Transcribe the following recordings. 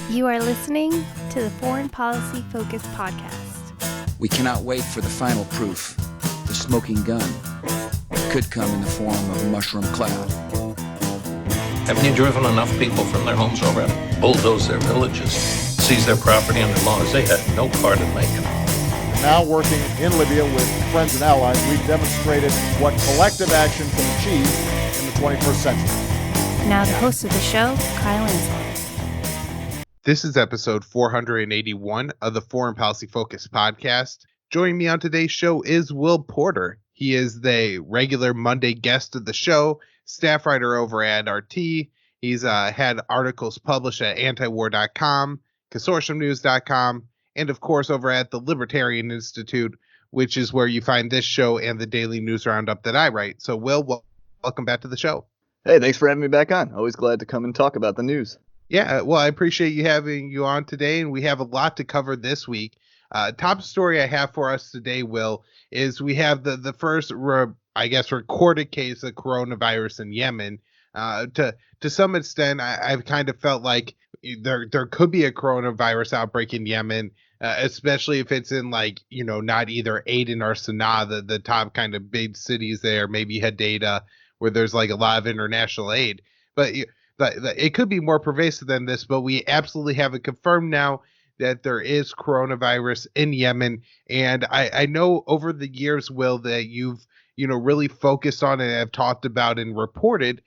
You are listening to the Foreign Policy Focus podcast. We cannot wait for the final proof. The smoking gun could come in the form of a mushroom cloud. Haven't you driven enough people from their homes already? Bulldoze their villages, seize their property under laws they had no part in making. Now working in Libya with friends and allies, we've demonstrated what collective action can achieve in the 21st century. Now the host of the show, Kyle Inslee. This is episode 481 of the Foreign Policy Focus podcast. Joining me on today's show is Will Porter. He is the regular Monday guest of the show, staff writer over at RT. He's had articles published at antiwar.com, consortiumnews.com, and of course over at the Libertarian Institute, which is where you find this show and the daily news roundup that I write. So Will, welcome back to the show. Hey, thanks for having me back on. Always glad to come and talk about the news. Yeah, well, I appreciate you having you on today, and we have a lot to cover this week. Top story I have for us today, Will, is we have the first, recorded case of coronavirus in Yemen. To some extent, I've kind of felt like there could be a coronavirus outbreak in Yemen, especially if it's in not either Aden or Sana'a, the top kind of big cities there, maybe Hadida, where there's a lot of international aid. But it could be more pervasive than this, but we absolutely have it confirmed now that there is coronavirus in Yemen. And I know over the years, Will, that you've, really focused on and have talked about and reported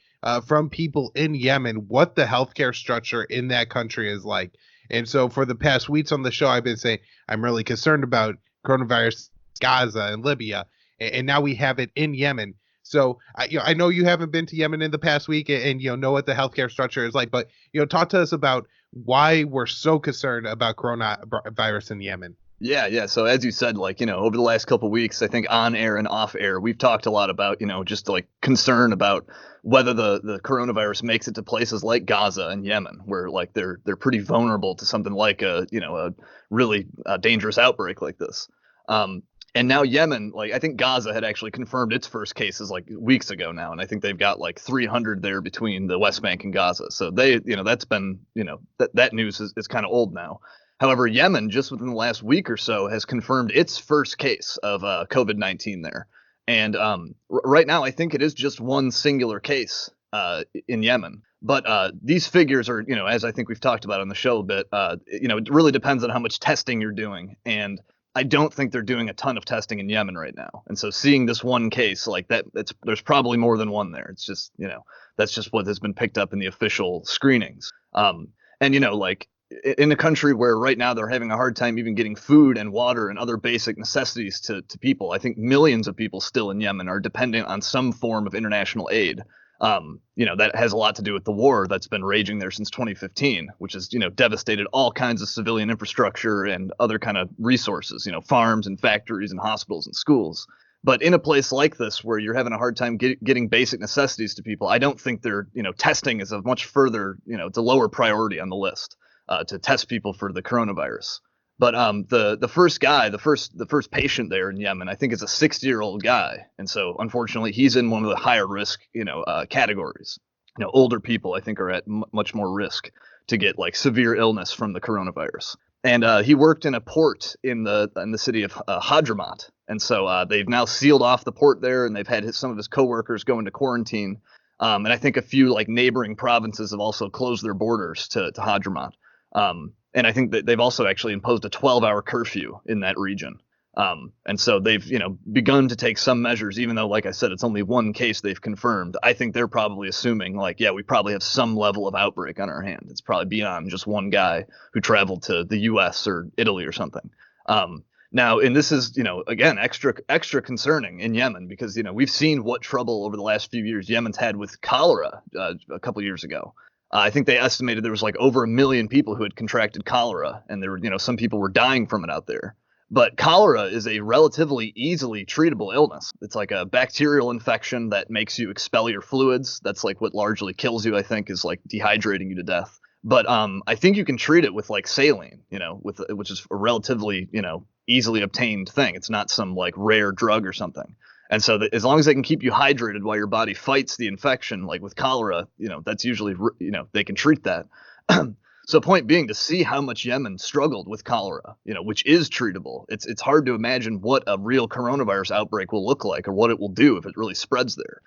from people in Yemen what the healthcare structure in that country is like. And so for the past weeks on the show, I've been saying I'm really concerned about coronavirus, Gaza and Libya. And now we have it in Yemen. So, I know you haven't been to Yemen in the past week and know what the healthcare structure is like, but, talk to us about why we're so concerned about coronavirus in Yemen. Yeah. So as you said, over the last couple of weeks, I think on air and off air, we've talked a lot about, just concern about whether the coronavirus makes it to places like Gaza and Yemen, where they're pretty vulnerable to something like a really dangerous outbreak like this. And now Yemen, I think Gaza had actually confirmed its first cases weeks ago now. And I think they've got 300 there between the West Bank and Gaza. So they, that's been, that news is kind of old now. However, Yemen, just within the last week or so, has confirmed its first case of COVID-19 there. And right now, I think it is just one singular case in Yemen. But these figures are, as I think we've talked about on the show a bit, it really depends on how much testing you're doing. And I don't think they're doing a ton of testing in Yemen right now. And so seeing this one case like that, there's probably more than one there. It's just, that's just what has been picked up in the official screenings. In a country where right now they're having a hard time even getting food and water and other basic necessities to people, I think millions of people still in Yemen are dependent on some form of international aid. That has a lot to do with the war that's been raging there since 2015, which has, devastated all kinds of civilian infrastructure and other kind of resources, farms and factories and hospitals and schools. But in a place like this, where you're having a hard time getting basic necessities to people, I don't think testing is a much further, it's a lower priority on the list to test people for the coronavirus. But the first guy, the first patient there in Yemen, I think is a 60-year-old guy. And so, unfortunately, he's in one of the higher risk, categories. Older people, I think, are at much more risk to get severe illness from the coronavirus. And he worked in a port in the city of Hadramaut. And so they've now sealed off the port there, and they've had some of his coworkers go into quarantine. And I think a few neighboring provinces have also closed their borders to Hadramaut. And I think that they've also actually imposed a 12-hour curfew in that region. And so they've, begun to take some measures, even though, like I said, it's only one case they've confirmed. I think they're probably assuming we probably have some level of outbreak on our hand. It's probably beyond just one guy who traveled to the US or Italy or something. Now, and this is, again, extra concerning in Yemen because, we've seen what trouble over the last few years Yemen's had with cholera a couple years ago. I think they estimated there was over 1 million people who had contracted cholera, and there were, some people were dying from it out there. But cholera is a relatively easily treatable illness. It's like a bacterial infection that makes you expel your fluids. That's what largely kills you, I think, is dehydrating you to death. But I think you can treat it with saline, which is a relatively, easily obtained thing. It's not some rare drug or something. And so as long as they can keep you hydrated while your body fights the infection, with cholera, that's usually, they can treat that. So point being, to see how much Yemen struggled with cholera, which is treatable, it's hard to imagine what a real coronavirus outbreak will look like or what it will do if it really spreads there.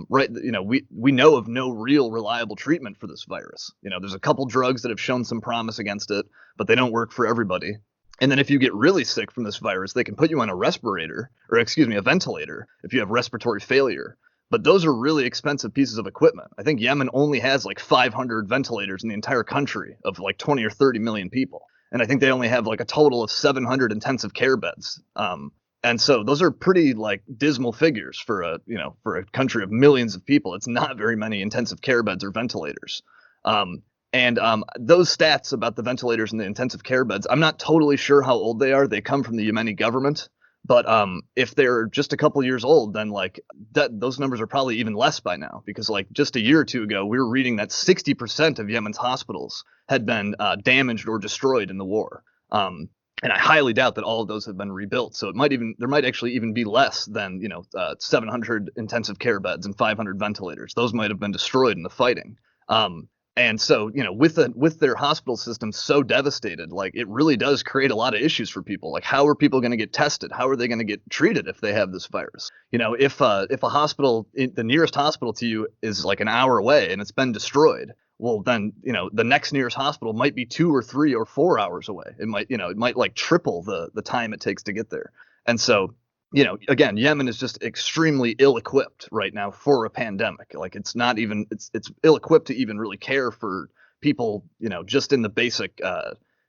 Right. We know of no real reliable treatment for this virus. There's a couple drugs that have shown some promise against it, but they don't work for everybody. And then if you get really sick from this virus, they can put you on a ventilator if you have respiratory failure. But those are really expensive pieces of equipment. I think Yemen only has like 500 ventilators in the entire country of like 20 or 30 million people. And I think they only have like a total of 700 intensive care beds. And so those are pretty like dismal figures for a country of millions of people. It's not very many intensive care beds or ventilators. And those stats about the ventilators and the intensive care beds, I'm not totally sure how old they are. They come from the Yemeni government. But if they're just a couple years old, then like those numbers are probably even less by now, because like just a year or two ago, we were reading that 60% of Yemen's hospitals had been damaged or destroyed in the war. And I highly doubt that all of those have been rebuilt. So there might actually even be less than 700 intensive care beds and 500 ventilators. Those might have been destroyed in the fighting. And so, with their hospital system so devastated, like it really does create a lot of issues for people. Like, how are people going to get tested? How are they going to get treated if they have this virus? If a hospital, the nearest hospital to you is like an hour away and it's been destroyed, well, then, the next nearest hospital might be 2 or 3 or 4 hours away. It might like triple the time it takes to get there. And so, again, Yemen is just extremely ill-equipped right now for a pandemic. Like it's ill-equipped to even really care for people, just in the basic,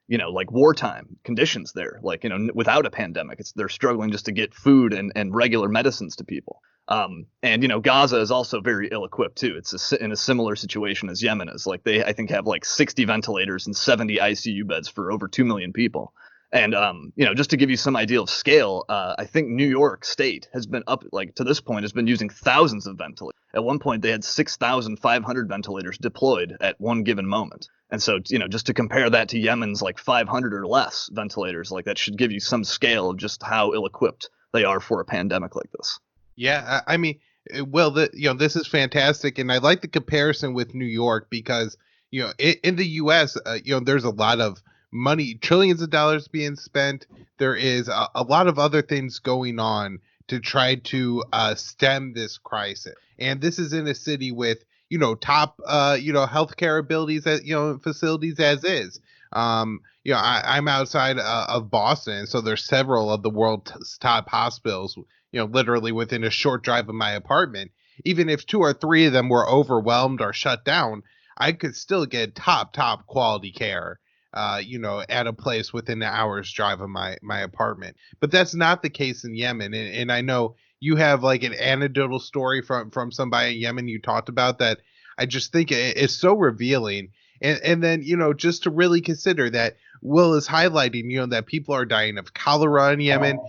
like wartime conditions there. Like, without a pandemic, they're struggling just to get food and regular medicines to people. And Gaza is also very ill-equipped too. It's in a similar situation as Yemen is. Like they, I think, have like 60 ventilators and 70 ICU beds for over 2 million people. And, just to give you some idea of scale, I think New York State has been to this point, has been using thousands of ventilators. At one point, they had 6,500 ventilators deployed at one given moment. And so, just to compare that to Yemen's like 500 or less ventilators, like that should give you some scale of just how ill-equipped they are for a pandemic like this. Yeah, I mean, well, this is fantastic. And I like the comparison with New York because, in the U.S., there's a lot of money, trillions of dollars being spent. There is a lot of other things going on to try to stem this crisis. And this is in a city with, top, healthcare abilities, facilities as is. I'm outside of Boston, so there's several of the world's top hospitals, literally within a short drive of my apartment. Even if 2 or 3 of them were overwhelmed or shut down, I could still get top quality care. At a place within an hour's drive of my apartment. But that's not the case in Yemen. And I know you have like an anecdotal story from somebody in Yemen you talked about that I just think is so revealing. And then, just to really consider that Will is highlighting, that people are dying of cholera in Yemen.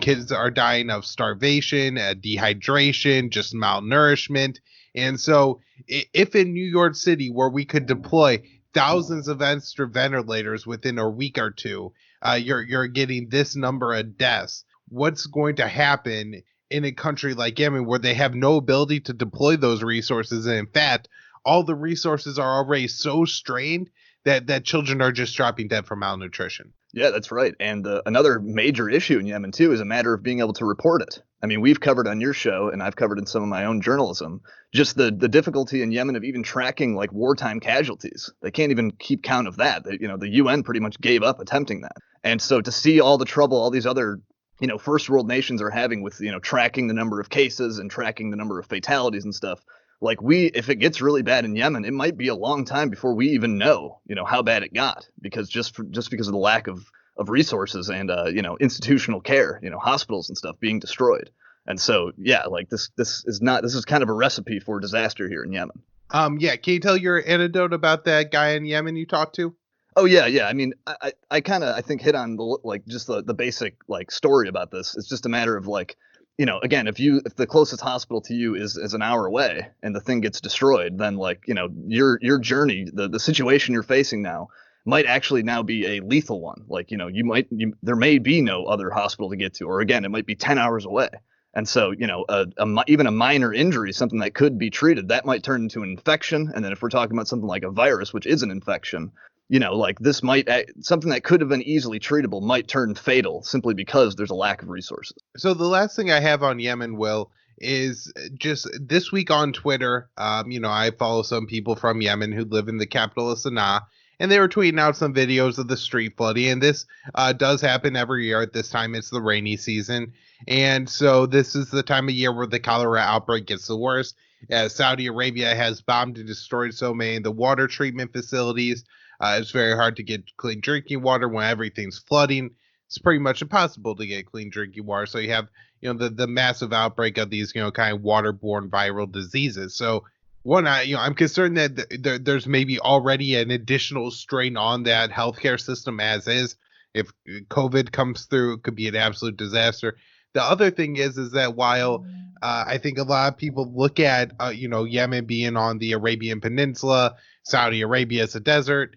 Kids are dying of starvation, dehydration, just malnourishment. And so if in New York City, where we could deploy thousands of extra ventilators within a week or two, you're getting this number of deaths. What's going to happen in a country like Yemen where they have no ability to deploy those resources? And in fact, all the resources are already so strained that children are just dropping dead from malnutrition. Yeah, that's right. And another major issue in Yemen, too, is a matter of being able to report it. I mean, we've covered on your show, and I've covered in some of my own journalism, just the difficulty in Yemen of even tracking like wartime casualties. They can't even keep count of that. The UN pretty much gave up attempting that. And so to see all the trouble all these other, first world nations are having with, tracking the number of cases and tracking the number of fatalities and stuff, like if it gets really bad in Yemen, it might be a long time before we even know, how bad it got, because just because of the lack of resources and, institutional care, hospitals and stuff being destroyed. And so, yeah, like this is kind of a recipe for disaster here in Yemen. Yeah. Can you tell your anecdote about that guy in Yemen you talked to? Oh, yeah. I mean, I kind of, I think, hit on the basic like story about this. It's just a matter of like, again, if the closest hospital to you is an hour away and the thing gets destroyed, then like, your journey, the situation you're facing now might actually now be a lethal one. Like, there may be no other hospital to get to, or again, it might be 10 hours away. And so, even a minor injury, something that could be treated, that might turn into an infection. And then if we're talking about something like a virus, which is an infection, like this might something that could have been easily treatable might turn fatal simply because there's a lack of resources. So the last thing I have on Yemen, Will, is just this week on Twitter. I follow some people from Yemen who live in the capital of Sana'a, and they were tweeting out some videos of the street flooding. And this does happen every year at this time. It's the rainy season. And so this is the time of year where the cholera outbreak gets the worst. Saudi Arabia has bombed and destroyed so many of the water treatment facilities. It's very hard to get clean drinking water when everything's flooding. It's pretty much impossible to get clean drinking water. So you have, the massive outbreak of these, kind of waterborne viral diseases. So I'm concerned that there's maybe already an additional strain on that healthcare system as is. If COVID comes through, it could be an absolute disaster. The other thing is that while I think a lot of people look at, Yemen being on the Arabian Peninsula, Saudi Arabia is a desert,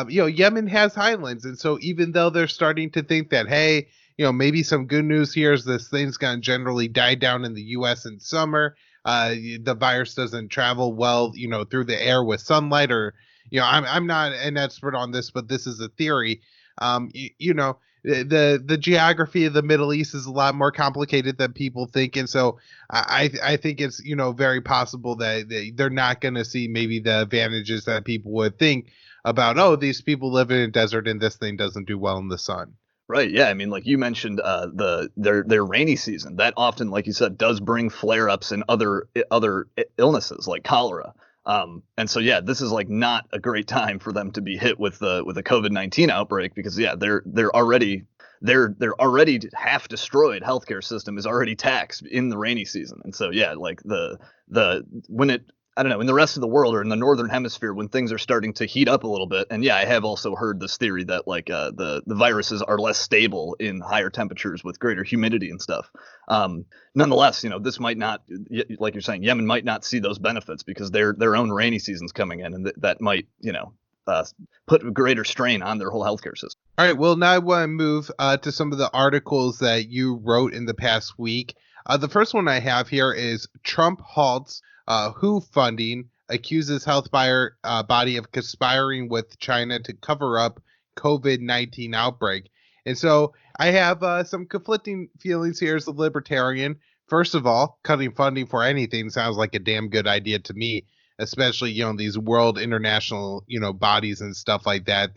Yemen has highlands. And so even though they're starting to think that, hey, maybe some good news here is this thing's going to generally die down in the U.S. in summer. The virus doesn't travel well, through the air with sunlight or, I'm not an expert on this, but this is a theory. The geography of the Middle East is a lot more complicated than people think. And so I think it's, very possible that they're not going to see maybe the advantages that people would think about, these people live in a desert and this thing doesn't do well in the sun. Right. Yeah. I mean, like you mentioned, their rainy season that often, like you said, does bring flare-ups and other illnesses like cholera. And so, yeah, this is like not a great time for them to be hit with a COVID-19 outbreak because, yeah, they're already half destroyed healthcare system is already taxed in the rainy season. And so, yeah, like in the rest of the world or in the northern hemisphere when things are starting to heat up a little bit. And yeah, I have also heard this theory that like the viruses are less stable in higher temperatures with greater humidity and stuff. Nonetheless, this might not, like you're saying, Yemen might not see those benefits because their own rainy season's coming in, and that might, put a greater strain on their whole healthcare system. All right. Well, now I want to move to some of the articles that you wrote in the past week. The first one I have here is Trump halts WHO funding, accuses health body of conspiring with China to cover up COVID-19 outbreak. And so I have some conflicting feelings here as a libertarian. First of all, cutting funding for anything sounds like a damn good idea to me, especially, these world international, bodies and stuff like that,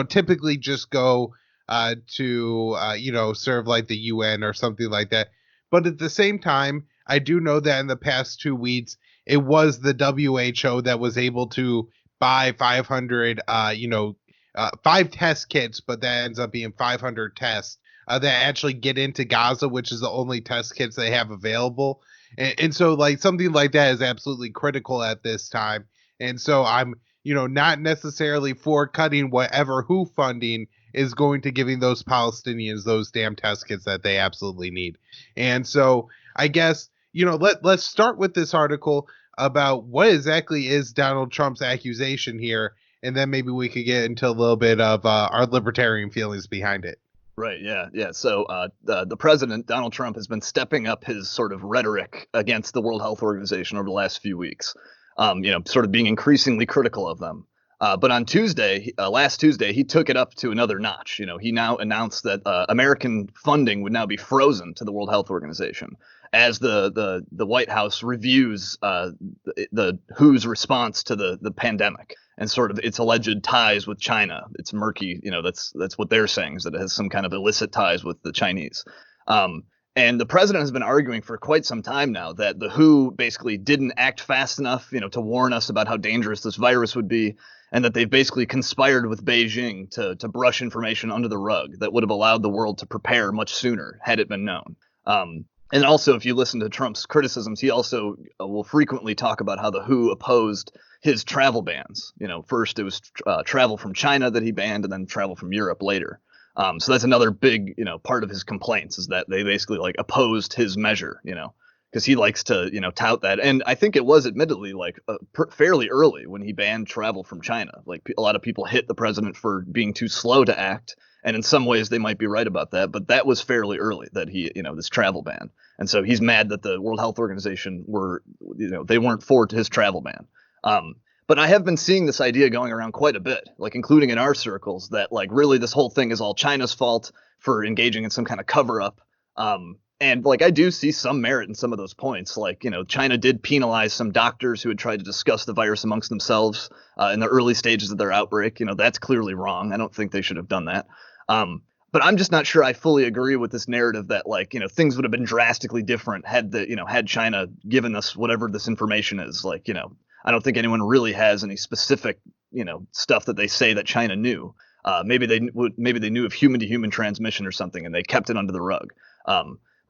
typically just go to, serve like the UN or something like that. But at the same time, I do know that in the past 2 weeks, it was the WHO that was able to buy 500, 5 test kits, but that ends up being 500 tests that actually get into Gaza, which is the only test kits they have available. And so like something like that is absolutely critical at this time. And so I'm, not necessarily for cutting whatever WHO funding is going to giving those Palestinians those damn test kits that they absolutely need. And so I guess, let's start with this article about what exactly is Donald Trump's accusation here. And then maybe we could get into a little bit of our libertarian feelings behind it. Right. Yeah. Yeah. So the president, Donald Trump, has been stepping up his sort of rhetoric against the World Health Organization over the last few weeks, sort of being increasingly critical of them. But on last Tuesday, he took it up to another notch. He now announced that American funding would now be frozen to the World Health Organization as the White House reviews the WHO's response to the pandemic and sort of its alleged ties with China. It's murky. That's what they're saying, is that it has some kind of illicit ties with the Chinese. And the president has been arguing for quite some time now that the WHO basically didn't act fast enough, to warn us about how dangerous this virus would be, and that they've basically conspired with Beijing to brush information under the rug that would have allowed the world to prepare much sooner had it been known. And also, if you listen to Trump's criticisms, he also will frequently talk about how the WHO opposed his travel bans. First it was travel from China that he banned, and then travel from Europe later. So that's another big, part of his complaints, is that they basically like opposed his measure, because he likes to, tout that. And I think it was admittedly like fairly early when he banned travel from China. Like a lot of people hit the president for being too slow to act. And in some ways they might be right about that. But that was fairly early that he, this travel ban. And so he's mad that the World Health Organization they weren't for his travel ban. But I have been seeing this idea going around quite a bit, like including in our circles, that like really this whole thing is all China's fault for engaging in some kind of cover up. And like I do see some merit in some of those points. Like, China did penalize some doctors who had tried to discuss the virus amongst themselves in the early stages of their outbreak. That's clearly wrong. I don't think they should have done that. But I'm just not sure I fully agree with this narrative that like, things would have been drastically different had China given us whatever this information is. Like, I don't think anyone really has any specific, stuff that they say that China knew. Maybe they knew of human to human transmission or something, and they kept it under the rug.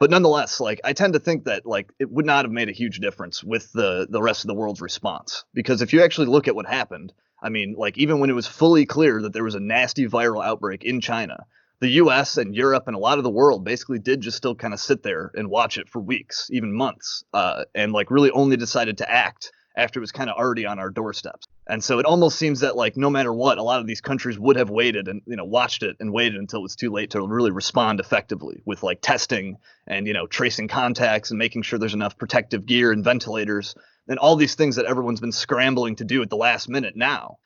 But nonetheless, like I tend to think that like it would not have made a huge difference with the rest of the world's response, because if you actually look at what happened, I mean, like even when it was fully clear that there was a nasty viral outbreak in China, the US and Europe and a lot of the world basically did just still kind of sit there and watch it for weeks, even months, and like really only decided to act after it was kind of already on our doorsteps. And so it almost seems that like no matter what, a lot of these countries would have waited and, watched it and waited until it was too late to really respond effectively with like testing and, tracing contacts and making sure there's enough protective gear and ventilators and all these things that everyone's been scrambling to do at the last minute now.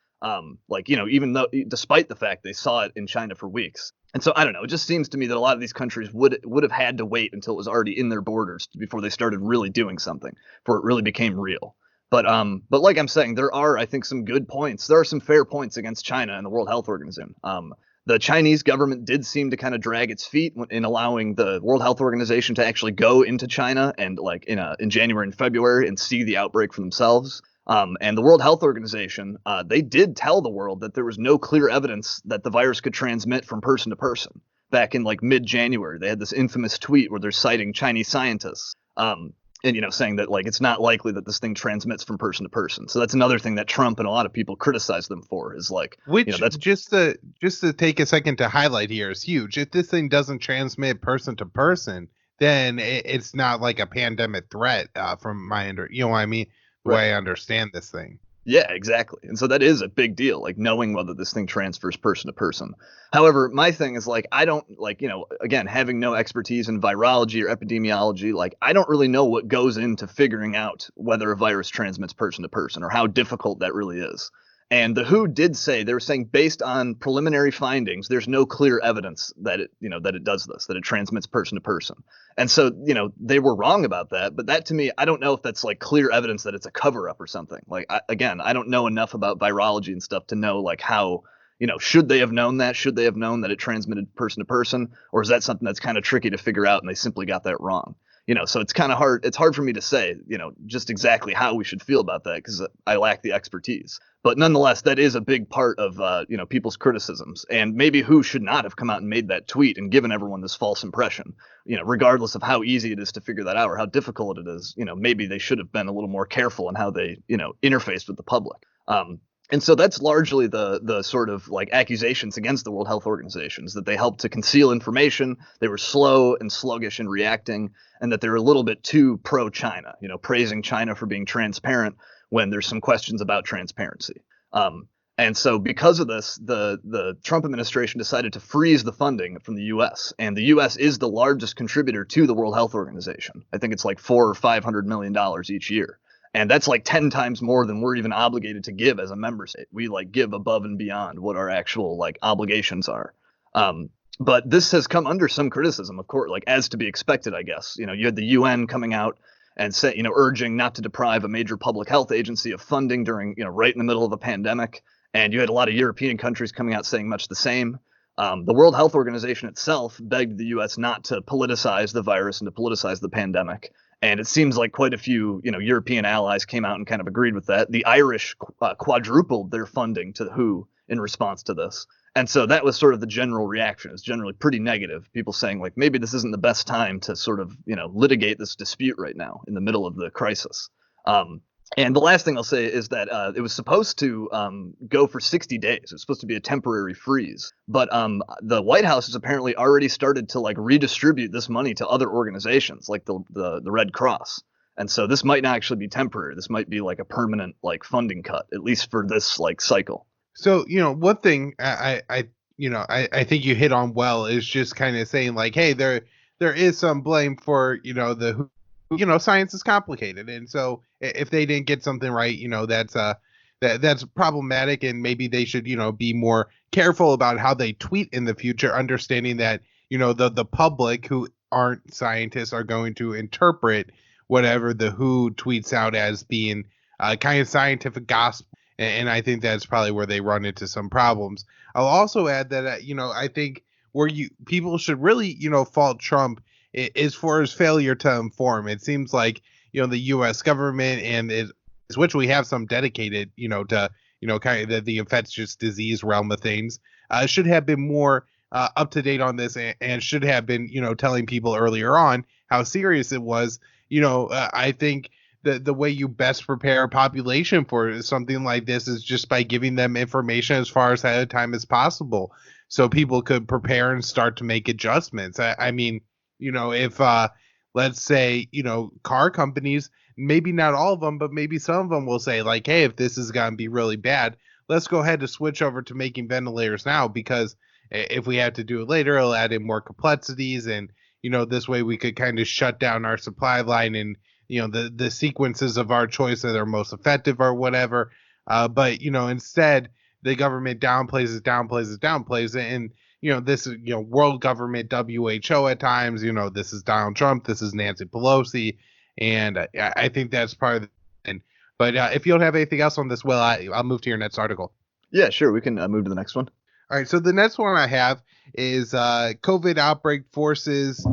Even though despite the fact they saw it in China for weeks. And so I don't know, it just seems to me that a lot of these countries would have had to wait until it was already in their borders before they started really doing something, before it really became real. But like I'm saying, there are, I think, some good points. There are some fair points against China and the World Health Organization. The Chinese government did seem to kind of drag its feet in allowing the World Health Organization to actually go into China and like in January and February and see the outbreak for themselves. And the World Health Organization, they did tell the world that there was no clear evidence that the virus could transmit from person to person. Back in like mid-January, they had this infamous tweet where they're citing Chinese scientists. And, saying that like it's not likely that this thing transmits from person to person. So that's another thing that Trump and a lot of people criticize them for is like, that's just to take a second to highlight here is huge. If this thing doesn't transmit person to person, then it's not like a pandemic threat from my what I mean? The way I understand this thing. Yeah, exactly. And so that is a big deal, like knowing whether this thing transfers person to person. However, my thing is like, I don't like, again, having no expertise in virology or epidemiology, like I don't really know what goes into figuring out whether a virus transmits person to person or how difficult that really is. And the WHO did say, they were saying based on preliminary findings, there's no clear evidence that it does this, that it transmits person to person. And so, they were wrong about that. But that to me, I don't know if that's like clear evidence that it's a cover up or something. Like, I don't know enough about virology and stuff to know like how, should they have known that? Should they have known that it transmitted person to person? Or is that something that's kind of tricky to figure out and they simply got that wrong? So it's kind of hard. It's hard for me to say, just exactly how we should feel about that because I lack the expertise. But nonetheless, that is a big part of, people's criticisms. And maybe WHO should not have come out and made that tweet and given everyone this false impression, regardless of how easy it is to figure that out or how difficult it is. Maybe they should have been a little more careful in how they, interfaced with the public. And so that's largely the sort of like accusations against the World Health Organization is that they helped to conceal information. They were slow and sluggish in reacting, and that they were a little bit too pro-China, praising China for being transparent when there's some questions about transparency. And so because of this, the Trump administration decided to freeze the funding from the U.S. And the U.S. is the largest contributor to the World Health Organization. I think it's like $400 or $500 million each year. And that's like 10 times more than we're even obligated to give as a member state. We like give above and beyond what our actual like obligations are. But this has come under some criticism, of course, like as to be expected, I guess. You had the UN coming out and say, urging not to deprive a major public health agency of funding during, right in the middle of a pandemic. And you had a lot of European countries coming out saying much the same. The World Health Organization itself begged the U.S. not to politicize the virus and to politicize the pandemic. And it seems like quite a few, European allies came out and kind of agreed with that. The Irish quadrupled their funding to the WHO in response to this. And so that was sort of the general reaction. It's generally pretty negative. People saying like, maybe this isn't the best time to sort of, litigate this dispute right now in the middle of the crisis. And the last thing I'll say is that it was supposed to go for 60 days. It was supposed to be a temporary freeze. But the White House has apparently already started to like redistribute this money to other organizations like the Red Cross. And so this might not actually be temporary. This might be like a permanent like funding cut, at least for this like cycle. So, one thing I think you hit on well is just kind of saying like, hey, there is some blame for, science is complicated. And so if they didn't get something right, that's problematic, and maybe they should, be more careful about how they tweet in the future, understanding that, the public who aren't scientists are going to interpret whatever the WHO tweets out as being kind of scientific gospel. And I think that's probably where they run into some problems. I'll also add that, I think where people should really, fault Trump is for his failure to inform. It seems like, the U.S. government which we have some dedicated, to, kind of the infectious disease realm of things, should have been more up to date on this and should have been, telling people earlier on how serious it was. I think the way you best prepare a population for something like this is just by giving them information as far as ahead of time as possible, so people could prepare and start to make adjustments. I mean, if let's say, car companies, maybe not all of them, but maybe some of them will say like, hey, if this is going to be really bad, let's go ahead and switch over to making ventilators now, because if we have to do it later, it'll add in more complexities. And, this way we could kind of shut down our supply line and, the sequences of our choice that are most effective or whatever. But, instead the government downplays it. And, this is, world government, WHO at times, this is Donald Trump, this is Nancy Pelosi. And I think that's part of the thing. But if you don't have anything else on this, Will, I'll move to your next article. Yeah, sure. We can move to the next one. All right. So the next one I have is COVID outbreak forces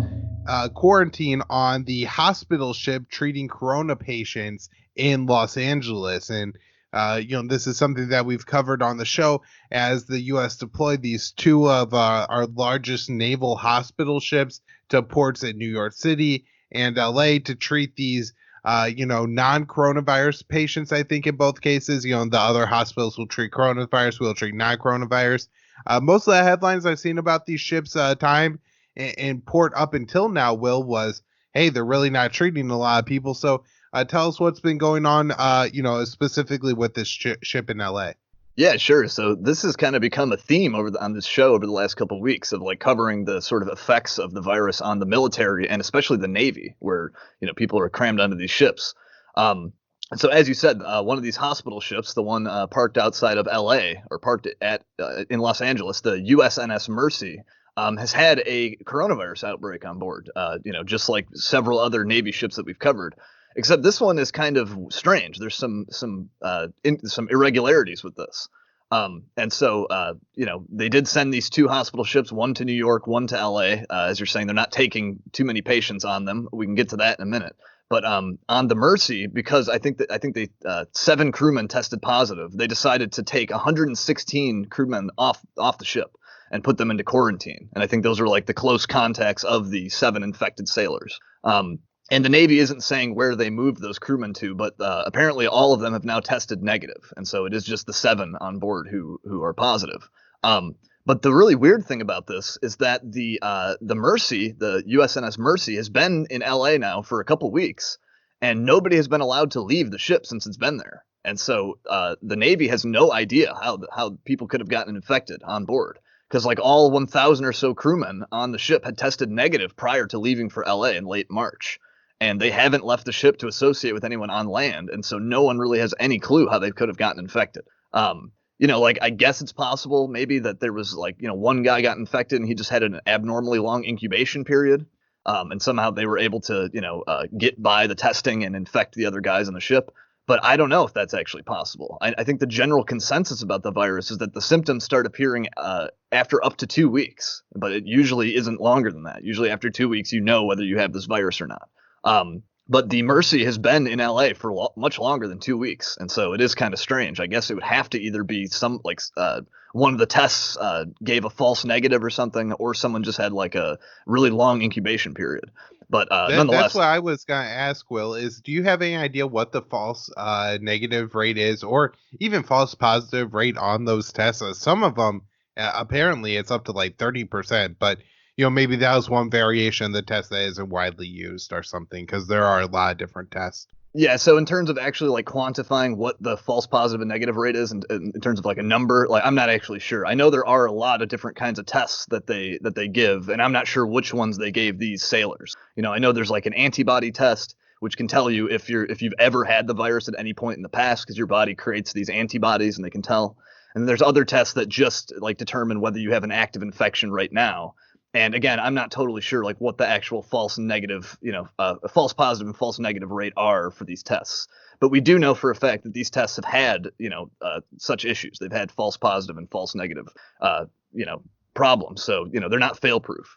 quarantine on the hospital ship treating corona patients in Los Angeles. And, this is something that we've covered on the show as the U.S. deployed these two of our largest naval hospital ships to ports at New York City and LA to treat these, non-coronavirus patients. I think in both cases, the other hospitals will treat coronavirus, we'll treat non-coronavirus. Most of the headlines I've seen about these ships' time in port up until now, Will, was, hey, they're really not treating a lot of people. So tell us what's been going on, specifically with this ship in LA. Yeah, sure. So this has kind of become a theme on this show over the last couple of weeks of like covering the sort of effects of the virus on the military and especially the Navy, where, people are crammed onto these ships. And so, as you said, one of these hospital ships, the one parked outside of LA or parked in Los Angeles, the USNS Mercy, has had a coronavirus outbreak on board, just like several other Navy ships that we've covered. Except this one is kind of strange. There's some irregularities with this. And so, they did send these two hospital ships, one to New York, one to LA. As you're saying, they're not taking too many patients on them. We can get to that in a minute. But on the Mercy, because I think 7 crewmen tested positive, they decided to take 116 crewmen off the ship and put them into quarantine. And I think those are like the close contacts of the 7 infected sailors. And the Navy isn't saying where they moved those crewmen to, but apparently all of them have now tested negative. And so it is just the 7 on board who are positive. But the really weird thing about this is that the Mercy, the USNS Mercy, has been in LA now for a couple weeks, and nobody has been allowed to leave the ship since it's been there. And so the Navy has no idea how people could have gotten infected on board, because like all 1,000 or so crewmen on the ship had tested negative prior to leaving for LA in late March. And they haven't left the ship to associate with anyone on land. And so no one really has any clue how they could have gotten infected. I guess it's possible maybe that there was one guy got infected and he just had an abnormally long incubation period. And somehow they were able to, get by the testing and infect the other guys on the ship. But I don't know if that's actually possible. I think the general consensus about the virus is that the symptoms start appearing after up to 2 weeks. But it usually isn't longer than that. Usually after 2 weeks, you know whether you have this virus or not. But the Mercy has been in LA for much longer than 2 weeks. And so it is kind of strange. I guess it would have to either be one of the tests gave a false negative or something, or someone just had like a really long incubation period. But nonetheless, that's what I was going to ask, Will, is do you have any idea what the false negative rate is, or even false positive rate on those tests? Some of them, apparently it's up to like 30%, but maybe that was one variation of the test that isn't widely used or something, because there are a lot of different tests. Yeah, so in terms of actually like quantifying what the false positive and negative rate is in terms of like a number, like I'm not actually sure. I know there are a lot of different kinds of tests that they give, and I'm not sure which ones they gave these sailors. I know there's like an antibody test, which can tell you if you've ever had the virus at any point in the past, because your body creates these antibodies and they can tell. And there's other tests that just like determine whether you have an active infection right now. And again, I'm not totally sure like what the actual false negative, false positive and false negative rate are for these tests. But we do know for a fact that these tests have had, such issues. They've had false positive and false negative, problems. So, they're not fail proof.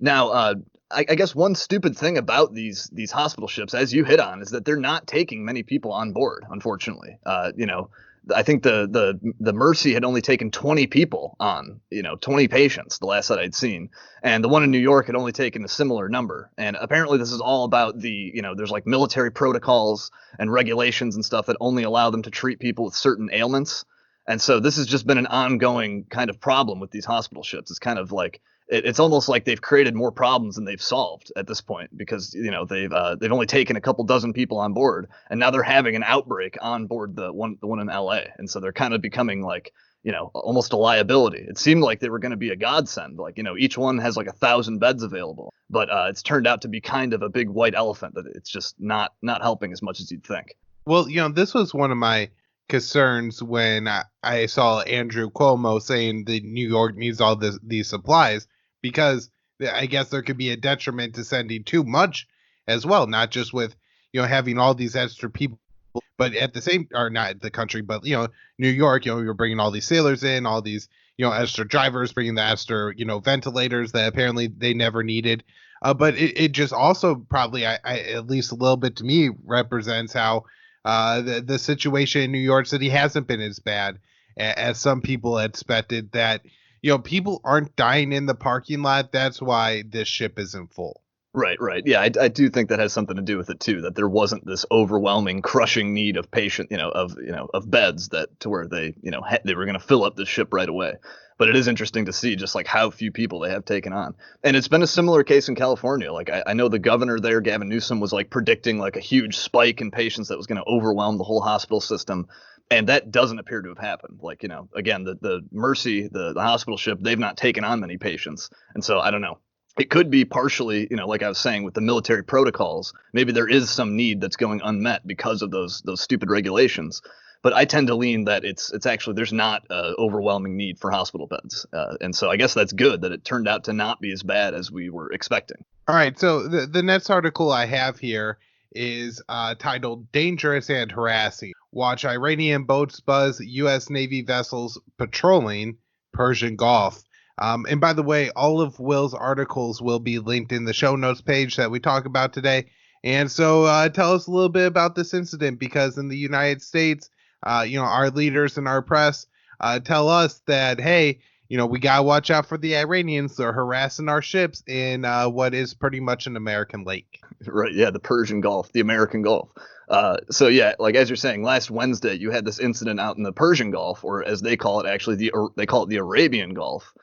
Now, I guess one stupid thing about these hospital ships, as you hit on, is that they're not taking many people on board, unfortunately. I think the Mercy had only taken 20 people on, 20 patients, the last that I'd seen. And the one in New York had only taken a similar number. And apparently this is all about there's like military protocols and regulations and stuff that only allow them to treat people with certain ailments. And so this has just been an ongoing kind of problem with these hospital ships. It's kind of like, it's almost like they've created more problems than they've solved at this point, because they've only taken a couple dozen people on board, and now they're having an outbreak on board the one in LA, and so they're kind of becoming like almost a liability. It seemed like they were going to be a godsend, like each one has like 1,000 beds available, but it's turned out to be kind of a big white elephant that it's just not helping as much as you'd think. Well, this was one of my concerns when I saw Andrew Cuomo saying that New York needs all these supplies, because I guess there could be a detriment to sending too much as well, not just with having all these extra people, but at the same, or not the country, but New York, you're bringing all these sailors in, all these extra drivers, bringing the extra ventilators that apparently they never needed, but it just also probably I at least a little bit to me represents how the situation in New York City hasn't been as bad as some people expected, that people aren't dying in the parking lot. That's why this ship isn't full. Right. Yeah, I do think that has something to do with it too, that there wasn't this overwhelming, crushing need of of beds that to where they they were going to fill up the ship right away. But it is interesting to see just like how few people they have taken on. And it's been a similar case in California. Like I know the governor there, Gavin Newsom, was like predicting like a huge spike in patients that was going to overwhelm the whole hospital system. And that doesn't appear to have happened. Like, again, the Mercy, the hospital ship, they've not taken on many patients. And so I don't know. It could be partially, like I was saying, with the military protocols. Maybe there is some need that's going unmet because of those stupid regulations. But I tend to lean that it's actually there's not an overwhelming need for hospital beds. And so I guess that's good that it turned out to not be as bad as we were expecting. All right. So the next article I have here is titled "Dangerous and Harassing. Watch Iranian boats buzz U.S. Navy vessels patrolling Persian Gulf." And by the way, all of Will's articles will be linked in the show notes page that we talk about today. And so tell us a little bit about this incident, because in the United States, our leaders and our press tell us that, hey, we got to watch out for the Iranians. They're harassing our ships in what is pretty much an American lake. Right. Yeah. The Persian Gulf, the American Gulf. So, yeah, like as you're saying, last Wednesday, you had this incident out in the Persian Gulf, or as they call it, actually, they call it the Arabian Gulf.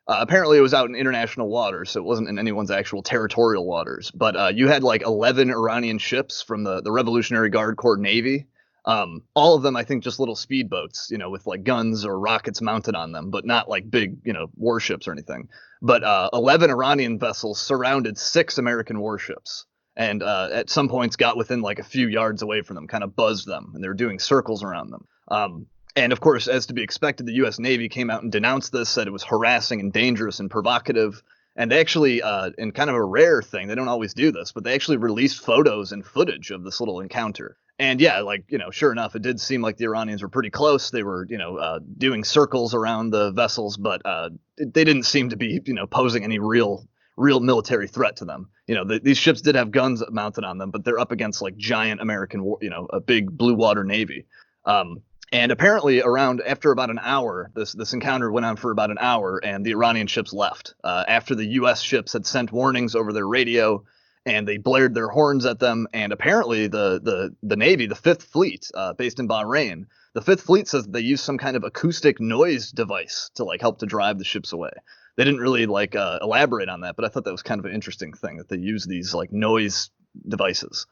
Apparently it was out in international waters, so it wasn't in anyone's actual territorial waters. But you had like 11 Iranian ships from the Revolutionary Guard Corps Navy. All of them, I think, just little speedboats, with like guns or rockets mounted on them, but not like big, warships or anything. But 11 Iranian vessels surrounded 6 American warships, and at some points got within like a few yards away from them, kind of buzzed them, and they were doing circles around them. And of course, as to be expected, the U.S. Navy came out and denounced this, said it was harassing and dangerous and provocative. And they actually, in kind of a rare thing, they don't always do this, but they actually released photos and footage of this little encounter. And yeah, like, sure enough, it did seem like the Iranians were pretty close. They were, doing circles around the vessels, but they didn't seem to be, posing any real military threat to them. These ships did have guns mounted on them, but they're up against like giant American, a big blue water Navy. And apparently after about an hour, this encounter went on for about an hour, and the Iranian ships left after the U.S. ships had sent warnings over their radio, and they blared their horns at them. And apparently the Navy, the Fifth Fleet, based in Bahrain, the Fifth Fleet says that they used some kind of acoustic noise device to like help to drive the ships away. They didn't really like elaborate on that, but I thought that was kind of an interesting thing that they use these like noise devices.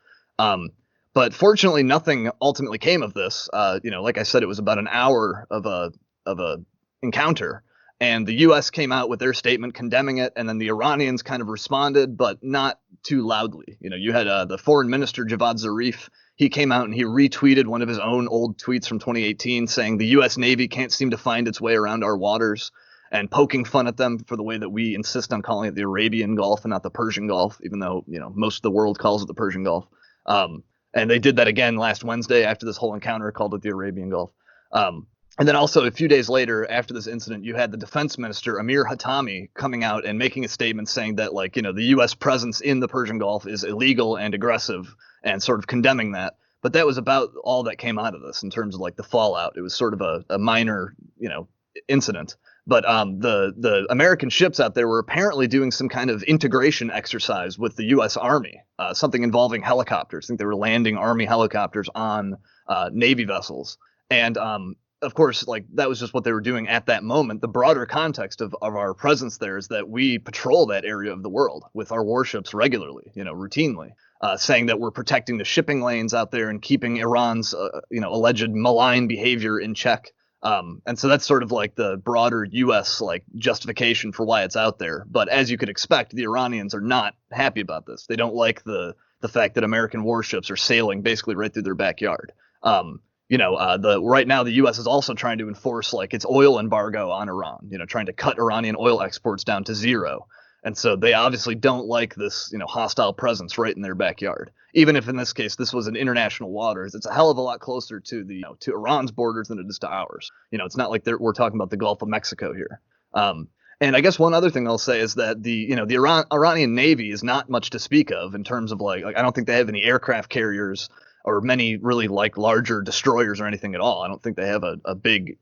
But fortunately, nothing ultimately came of this. Like I said, it was about an hour of a encounter, and the U.S. came out with their statement condemning it, and then the Iranians kind of responded, but not too loudly. You had the foreign minister, Javad Zarif. He came out and he retweeted one of his own old tweets from 2018 saying the U.S. Navy can't seem to find its way around our waters, and poking fun at them for the way that we insist on calling it the Arabian Gulf and not the Persian Gulf, even though, most of the world calls it the Persian Gulf. And they did that again last Wednesday after this whole encounter, called it the Arabian Gulf. And then also a few days later, after this incident, you had the defense minister, Amir Hatami, coming out and making a statement saying that, the U.S. presence in the Persian Gulf is illegal and aggressive, and sort of condemning that. But that was about all that came out of this in terms of the fallout. It was sort of a minor, incident. But the American ships out there were apparently doing some kind of integration exercise with the U.S. Army, something involving helicopters. I think they were landing Army helicopters on Navy vessels. And of course, that was just what they were doing at that moment. The broader context of our presence there is that we patrol that area of the world with our warships regularly, routinely, saying that we're protecting the shipping lanes out there and keeping Iran's, alleged malign behavior in check. And so that's sort of the broader U.S. justification for why it's out there. But as you could expect, the Iranians are not happy about this. They don't like the fact that American warships are sailing basically right through their backyard. Right now the U.S. is also trying to enforce its oil embargo on Iran, trying to cut Iranian oil exports down to zero. And so they obviously don't like this, hostile presence right in their backyard. Even if in this case this was in international waters, it's a hell of a lot closer to to Iran's borders than it is to ours. It's not like we're talking about the Gulf of Mexico here. And I guess one other thing I'll say is that the Iranian Navy is not much to speak of in terms of I don't think they have any aircraft carriers or many really larger destroyers or anything at all. I don't think they have a big,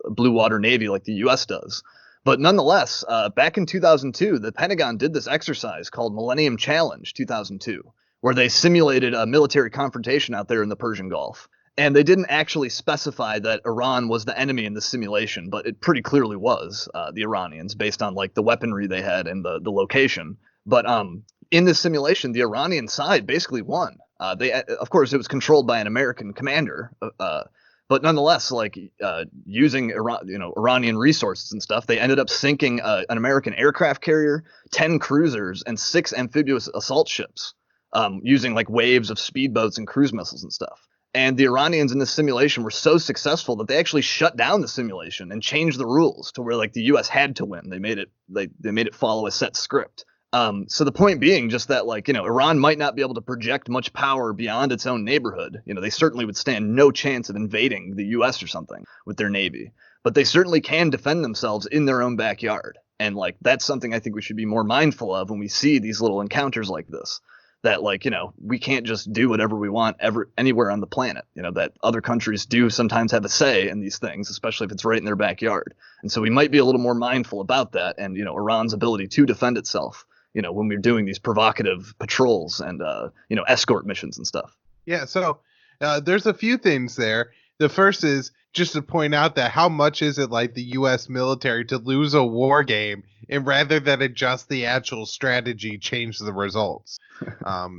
blue water Navy like the U.S. does. But nonetheless, back in 2002, the Pentagon did this exercise called Millennium Challenge 2002, where they simulated a military confrontation out there in the Persian Gulf. And they didn't actually specify that Iran was the enemy in the simulation, but it pretty clearly was the Iranians based on the weaponry they had and the location. But in this simulation, the Iranian side basically won. Of course, it was controlled by an American commander, but nonetheless, using Iranian resources and stuff, they ended up sinking an American aircraft carrier, 10 cruisers, and 6 amphibious assault ships, using waves of speedboats and cruise missiles and stuff. And the Iranians in this simulation were so successful that they actually shut down the simulation and changed the rules to where the U.S. had to win. They made it follow a set script. So the point being just that, Iran might not be able to project much power beyond its own neighborhood. They certainly would stand no chance of invading the U.S. or something with their Navy, but they certainly can defend themselves in their own backyard. And that's something I think we should be more mindful of when we see these little encounters like this, that we can't just do whatever we want anywhere on the planet, that other countries do sometimes have a say in these things, especially if it's right in their backyard. And so we might be a little more mindful about that and, Iran's ability to defend itself, when we're doing these provocative patrols and, escort missions and stuff. Yeah. So there's a few things there. The first is just to point out that how much is it like the U.S. military to lose a war game and rather than adjust the actual strategy, change the results.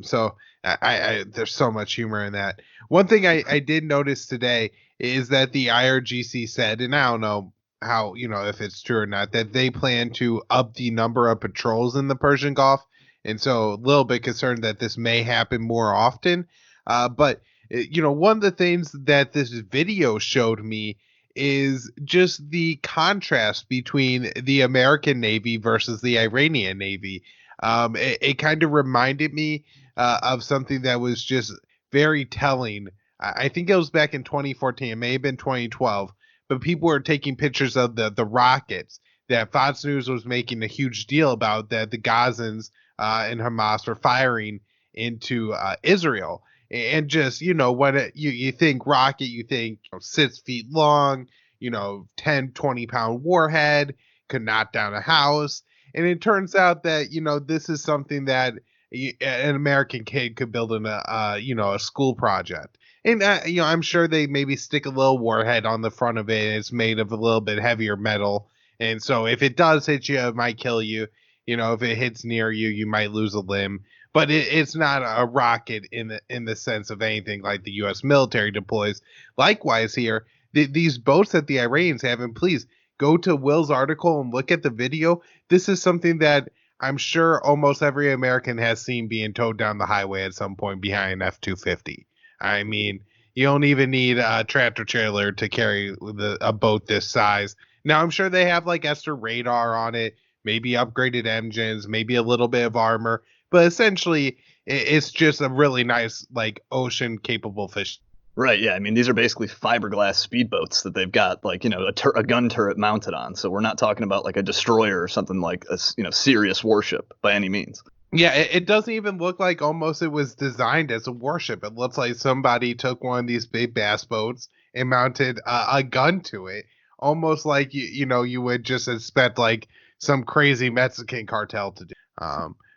So I there's so much humor in that. One thing I did notice today is that the IRGC said, and I don't know how, if it's true or not, that they plan to up the number of patrols in the Persian Gulf. And so a little bit concerned that this may happen more often. But one of the things that this video showed me is just the contrast between the American Navy versus the Iranian Navy. It kind of reminded me of something that was just very telling. I think it was back in 2014. It may have been 2012. But people were taking pictures of the rockets that Fox News was making a huge deal about, that the Gazans and Hamas were firing into Israel. And just, when you think rocket, you think 6 feet long, 10, 20 pound warhead, could knock down a house. And it turns out that, this is something that an American kid could build in a school project. And, I'm sure they maybe stick a little warhead on the front of it. It's made of a little bit heavier metal. And so if it does hit you, it might kill you. If it hits near you, you might lose a limb. But it's not a rocket in the sense of anything like the U.S. military deploys. Likewise here, these boats that the Iranians have, and please go to Will's article and look at the video. This is something that I'm sure almost every American has seen being towed down the highway at some point behind an F-250. I mean, you don't even need a tractor trailer to carry a boat this size. Now, I'm sure they have like extra radar on it, maybe upgraded engines, maybe a little bit of armor, but essentially it's just a really nice like ocean capable fish. Right, yeah. I mean, these are basically fiberglass speedboats that they've got, like, a gun turret mounted on. So we're not talking about like a destroyer or something like a, serious warship by any means. Yeah, it doesn't even look like almost it was designed as a warship. It looks like somebody took one of these big bass boats and mounted a gun to it, almost like you would just expect like some crazy Mexican cartel to do.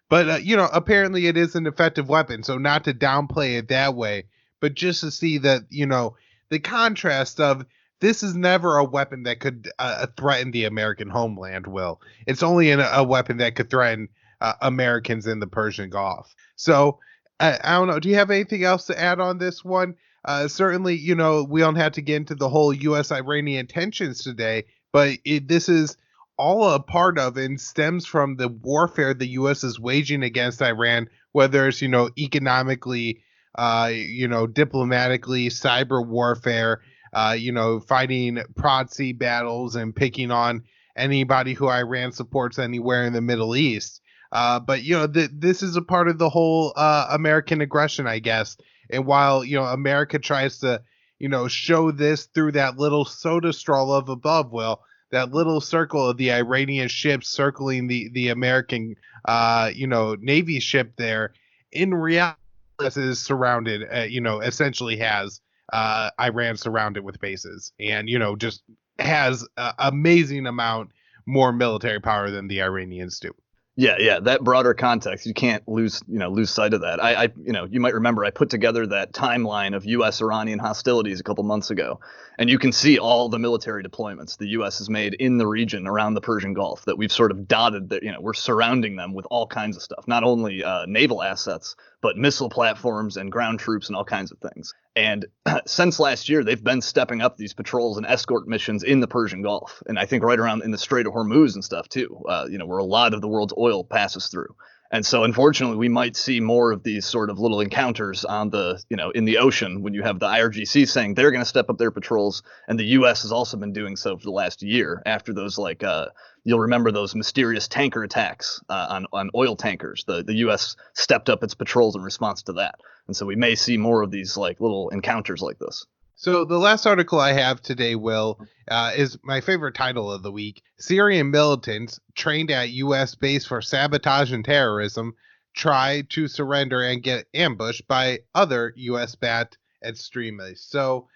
But apparently it is an effective weapon. So not to downplay it that way, but just to see that, the contrast of this is never a weapon that could threaten the American homeland, Will. It's only a weapon that could threaten Americans in the Persian Gulf. So I don't know. Do you have anything else to add on this one? Certainly, we don't have to get into the whole U.S.-Iranian tensions today, but this is all a part of and stems from the warfare the U.S. is waging against Iran, whether it's, economically, diplomatically, cyber warfare, fighting proxy battles and picking on anybody who Iran supports anywhere in the Middle East. But this is a part of the whole American aggression, I guess. And while, America tries to, show this through that little soda straw of above, Will, that little circle of the Iranian ships circling the American, Navy ship there, in reality, is surrounded, essentially has Iran surrounded with bases and, just has an amazing amount more military power than the Iranians do. Yeah, that broader context, you can't lose sight of that. I you might remember I put together that timeline of U.S.-Iranian hostilities a couple months ago, and you can see all the military deployments the U.S. has made in the region around the Persian Gulf that we've sort of dotted that, we're surrounding them with all kinds of stuff, not only naval assets, but missile platforms and ground troops and all kinds of things. And since last year, they've been stepping up these patrols and escort missions in the Persian Gulf. And I think right around in the Strait of Hormuz and stuff, too, where a lot of the world's oil passes through. And so, unfortunately, we might see more of these sort of little encounters on the, in the ocean when you have the IRGC saying they're going to step up their patrols. And the U.S. has also been doing so for the last year after those, you'll remember those mysterious tanker attacks on oil tankers. The U.S. stepped up its patrols in response to that. And so we may see more of these little encounters like this. So the last article I have today, Will, is my favorite title of the week. Syrian militants trained at U.S. base for sabotage and terrorism try to surrender and get ambushed by other U.S.-backed extremists. So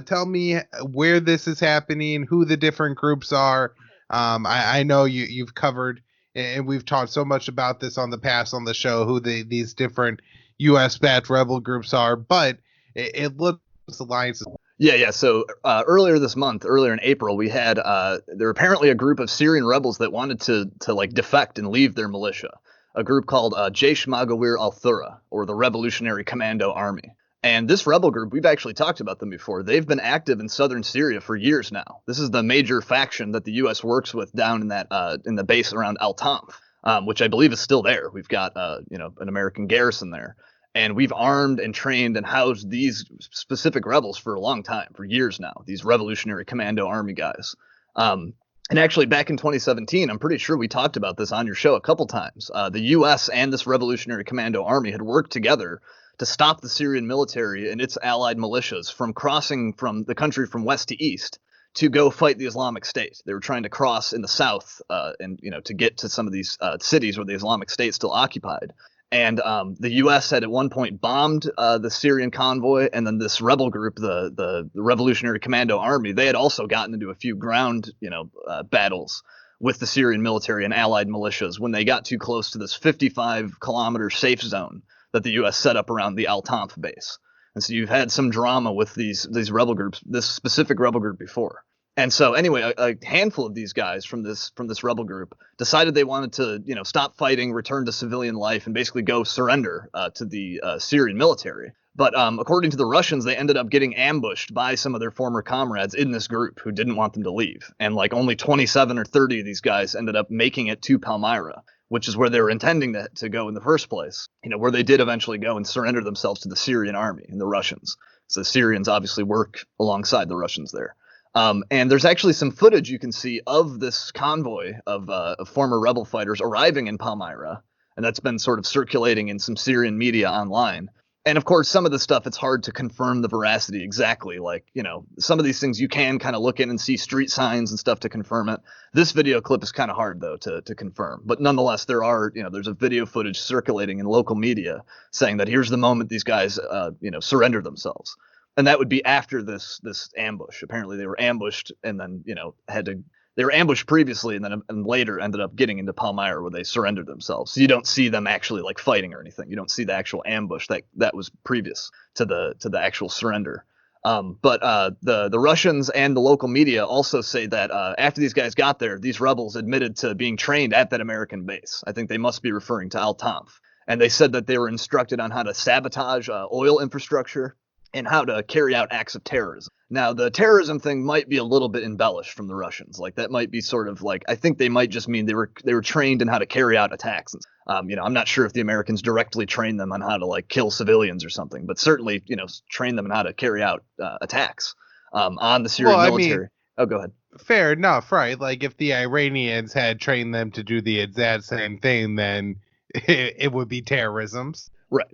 tell me where this is happening, who the different groups are. I know you've covered, and we've talked so much about this on the past on the show, who these different U.S.-backed rebel groups are, but it looks alliances. Yeah. So earlier in April, we had there were apparently a group of Syrian rebels that wanted to defect and leave their militia. A group called Jaish Maghawir al-Thura, or the Revolutionary Commando Army. And this rebel group, we've actually talked about them before. They've been active in southern Syria for years now. This is the major faction that the U.S. works with down in that in the base around Al-Tanf, which I believe is still there. We've got an American garrison there. And we've armed and trained and housed these specific rebels for a long time, for years now, these Revolutionary Commando Army guys. And actually, back in 2017, I'm pretty sure we talked about this on your show a couple times. The U.S. and this Revolutionary Commando Army had worked together to stop the Syrian military and its allied militias from crossing from the country from west to east to go fight the Islamic State. They were trying to cross in the south and to get to some of these cities where the Islamic State still occupied. And the U.S. had at one point bombed the Syrian convoy, and then this rebel group, the Revolutionary Commando Army, they had also gotten into a few ground, battles with the Syrian military and allied militias when they got too close to this 55-kilometer safe zone that the U.S. set up around the Al-Tanf base. And so you've had some drama with these rebel groups, this specific rebel group before. And so anyway, a handful of these guys from this rebel group decided they wanted to, stop fighting, return to civilian life, and basically go surrender to the Syrian military. But according to the Russians, they ended up getting ambushed by some of their former comrades in this group who didn't want them to leave. And only 27 or 30 of these guys ended up making it to Palmyra, which is where they were intending to go in the first place, where they did eventually go and surrender themselves to the Syrian army and the Russians. So the Syrians obviously work alongside the Russians there. And there's actually some footage you can see of this convoy of former rebel fighters arriving in Palmyra, and that's been sort of circulating in some Syrian media online. And of course, some of the stuff, it's hard to confirm the veracity exactly. Like, some of these things you can kind of look in and see street signs and stuff to confirm it. This video clip is kind of hard, though, to confirm. But nonetheless, there's a video footage circulating in local media saying that here's the moment these guys, surrender themselves. And that would be after this ambush. Apparently, they were ambushed and then, they were ambushed previously and later ended up getting into Palmyra where they surrendered themselves. So you don't see them actually like fighting or anything. You don't see the actual ambush that was previous to the actual surrender. But the Russians and the local media also say that after these guys got there, these rebels admitted to being trained at that American base. I think they must be referring to Al-Tanf. And they said that they were instructed on how to sabotage oil infrastructure and how to carry out acts of terrorism. Now, the terrorism thing might be a little bit embellished from the Russians. Like, that might be sort of like, I think they might just mean they were trained in how to carry out attacks. I'm not sure if the Americans directly trained them on how to like kill civilians or something, but certainly, train them in how to carry out attacks on the Syrian military. Oh, go ahead. Fair enough, right? Like, if the Iranians had trained them to do the exact same thing, then it would be terrorisms.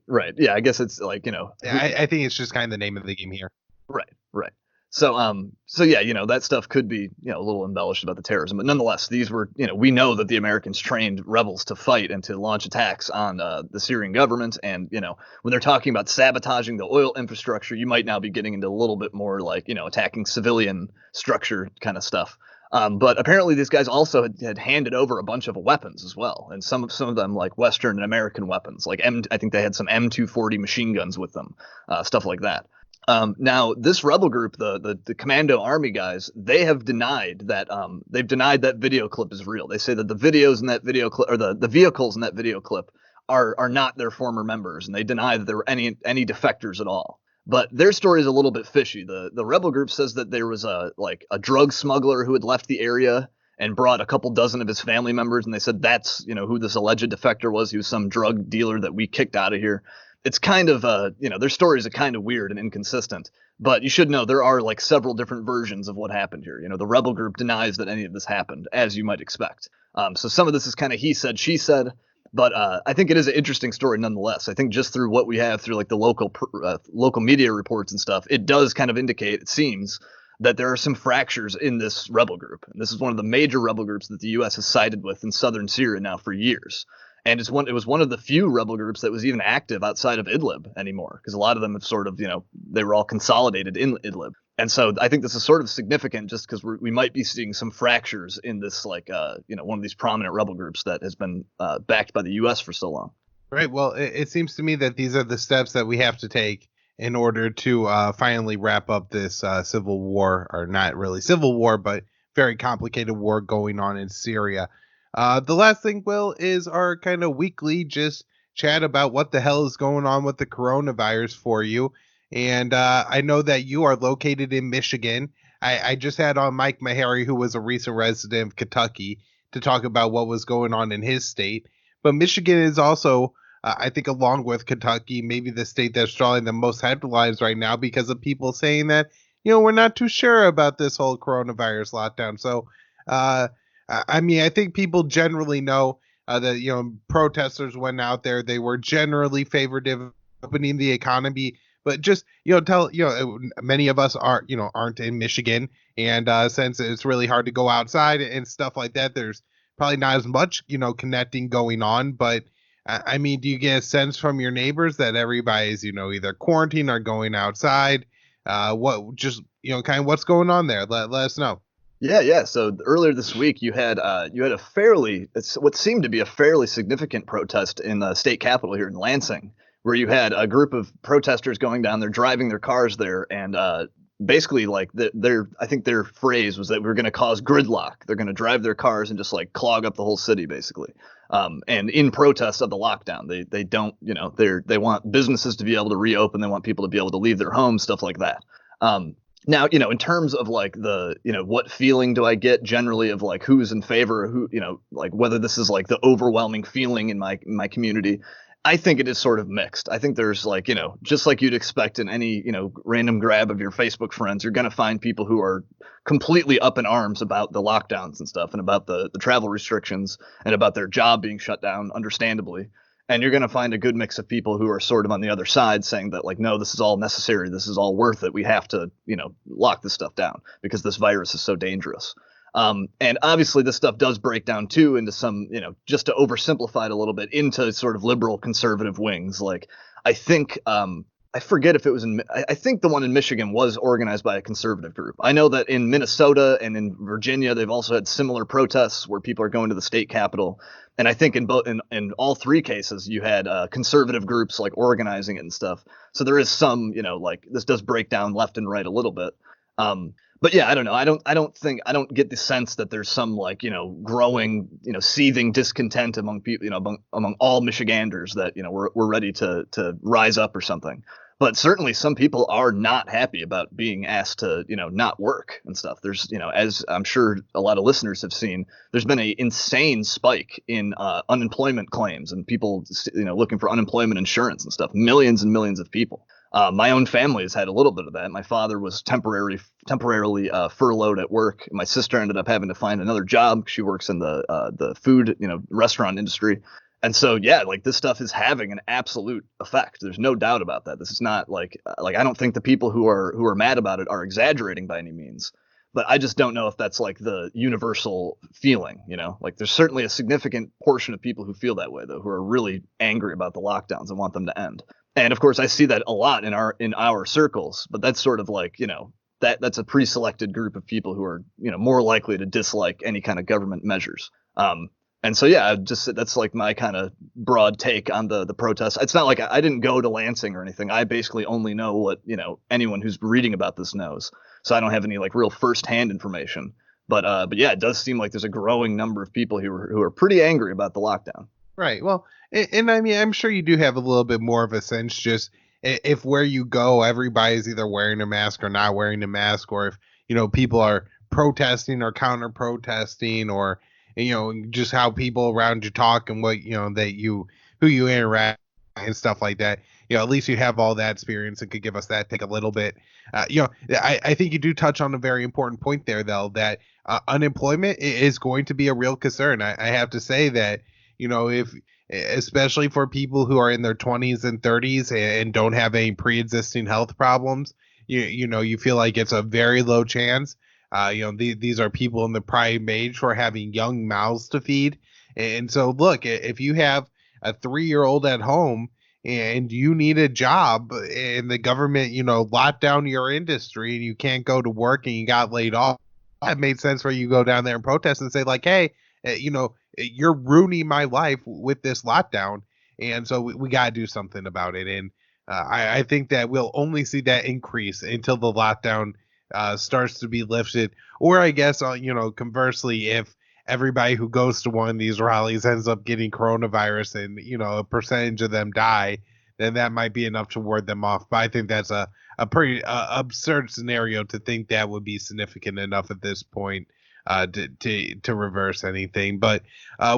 Right. Yeah, I guess it's like, I think it's just kind of the name of the game here. Right. So yeah, that stuff could be, a little embellished about the terrorism, but nonetheless, these were, we know that the Americans trained rebels to fight and to launch attacks on the Syrian government. And, when they're talking about sabotaging the oil infrastructure, you might now be getting into a little bit more like, attacking civilian structure kind of stuff. But apparently these guys also had handed over a bunch of weapons as well. And some of them like Western and American weapons, like I think they had some M240 machine guns with them, stuff like that. Now this rebel group, the commando army guys, they have denied that, video clip is real. They say that the videos in that video clip, or the vehicles in that video clip are not their former members. And they deny that there were any defectors at all. But their story is a little bit fishy. The rebel group says that there was a drug smuggler who had left the area and brought a couple dozen of his family members. And they said that's, who this alleged defector was. He was some drug dealer that we kicked out of here. It's kind of, their stories are kind of weird and inconsistent. But you should know there are like several different versions of what happened here. The rebel group denies that any of this happened, as you might expect. So some of this is kind of he said, she said. But I think it is an interesting story nonetheless. I think just through what we have through like the local media reports and stuff, it does kind of indicate, it seems, that there are some fractures in this rebel group. And this is one of the major rebel groups that the U.S. has sided with in southern Syria now for years. And it was one of the few rebel groups that was even active outside of Idlib anymore, because a lot of them have sort of, they were all consolidated in Idlib. And so I think this is sort of significant just because we might be seeing some fractures in this, like, one of these prominent rebel groups that has been backed by the U.S. for so long. Right. Well, it seems to me that these are the steps that we have to take in order to finally wrap up this civil war, or not really civil war, but very complicated war going on in Syria. The last thing, Will, is our kind of weekly just chat about what the hell is going on with the coronavirus for you. And I know that you are located in Michigan. I just had on Mike Meharry, who was a recent resident of Kentucky, to talk about what was going on in his state. But Michigan is also, I think, along with Kentucky, maybe the state that's drawing the most headlines right now because of people saying that, we're not too sure about this whole coronavirus lockdown. So, I think people generally know that, protesters went out there. They were generally favored of opening the economy. But just, many of us aren't in Michigan. And since it's really hard to go outside and stuff like that, there's probably not as much, connecting going on. But do you get a sense from your neighbors that everybody's, either quarantined or going outside? Kind of what's going on there? Let us know. Yeah. So earlier this week, you had what seemed to be a fairly significant protest in the state capital here in Lansing, where you had a group of protesters going down there, driving their cars there, and basically, like, I think their phrase was that we're going to cause gridlock. They're going to drive their cars and just like clog up the whole city, basically. And in protest of the lockdown, they don't, they want businesses to be able to reopen. They want people to be able to leave their homes, stuff like that. Now, in terms of like the, what feeling do I get generally of like who's in favor, who, like whether this is like the overwhelming feeling in my community, I think it is sort of mixed. I think there's like, just like you'd expect in any, random grab of your Facebook friends, you're going to find people who are completely up in arms about the lockdowns and stuff and about the travel restrictions and about their job being shut down, understandably. And you're going to find a good mix of people who are sort of on the other side saying that like, no, this is all necessary. This is all worth it. We have to, lock this stuff down because this virus is so dangerous. And obviously this stuff does break down too into some, just to oversimplify it a little bit, into sort of liberal conservative wings. Like I think, I forget if it was I think the one in Michigan was organized by a conservative group. I know that in Minnesota and in Virginia, they've also had similar protests where people are going to the state capitol. And I think in all three cases, you had conservative groups like organizing it and stuff. So there is some, like this does break down left and right a little bit. But yeah, I don't know. I don't get the sense that there's some like, growing, seething discontent among people, among all Michiganders that, we're ready to rise up or something. But certainly some people are not happy about being asked to, not work and stuff. There's, as I'm sure a lot of listeners have seen, there's been an insane spike in unemployment claims and people, looking for unemployment insurance and stuff. Millions and millions of people. My own family has had a little bit of that. My father was temporarily furloughed at work. My sister ended up having to find another job. She works in the food, restaurant industry. And so, yeah, like this stuff is having an absolute effect. There's no doubt about that. This is not like I don't think the people who are mad about it are exaggerating by any means. But I just don't know if that's like the universal feeling, like there's certainly a significant portion of people who feel that way, though, who are really angry about the lockdowns and want them to end. And of course, I see that a lot in our circles. But that's sort of like, that's a pre-selected group of people who are, more likely to dislike any kind of government measures. And so, yeah, that's like my kind of broad take on the protests. It's not like I didn't go to Lansing or anything. I basically only know what, anyone who's reading about this knows. So I don't have any like real firsthand information. But yeah, it does seem like there's a growing number of people who are pretty angry about the lockdown. Right. Well, and I mean, I'm sure you do have a little bit more of a sense just if where you go, everybody's either wearing a mask or not wearing a mask, or if, people are protesting or counter protesting, or just how people around you talk and what, who you interact and stuff like that. At least you have all that experience and could give us that take a little bit. I think you do touch on a very important point there, though, that unemployment is going to be a real concern. I have to say that, if especially for people who are in their 20s and 30s and don't have any pre-existing health problems, you feel like it's a very low chance. These are people in the prime age for having young mouths to feed. And so, look, if you have a 3-year-old at home and you need a job and the government, locked down your industry and you can't go to work and you got laid off, that made sense for you to go down there and protest and say like, hey, you're ruining my life with this lockdown. And so we got to do something about it. And I think that we'll only see that increase until the lockdown starts to be lifted, or I guess, conversely, if everybody who goes to one of these rallies ends up getting coronavirus and, a percentage of them die, then that might be enough to ward them off. But I think that's a pretty absurd scenario to think that would be significant enough at this point to reverse anything. But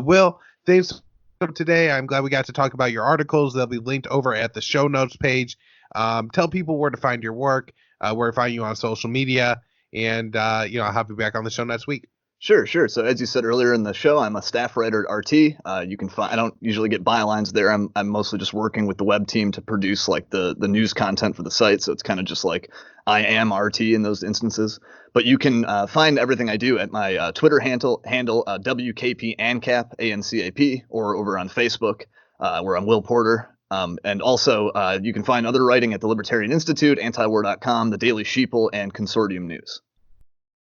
Will, thanks for today. I'm glad we got to talk about your articles. They'll be linked over at the show notes page. Tell people where to find your work, where to find you on social media, and I'll have you back on the show next week. Sure. So as you said earlier in the show, I'm a staff writer at RT. You can find, I don't usually get bylines there. I'm mostly just working with the web team to produce like the news content for the site. So it's kind of just like I am RT in those instances. But you can find everything I do at my Twitter handle WKP ANCAP, ANCAP, or over on Facebook where I'm Will Porter. And also you can find other writing at the Libertarian Institute, antiwar.com, the Daily Sheeple, and Consortium News.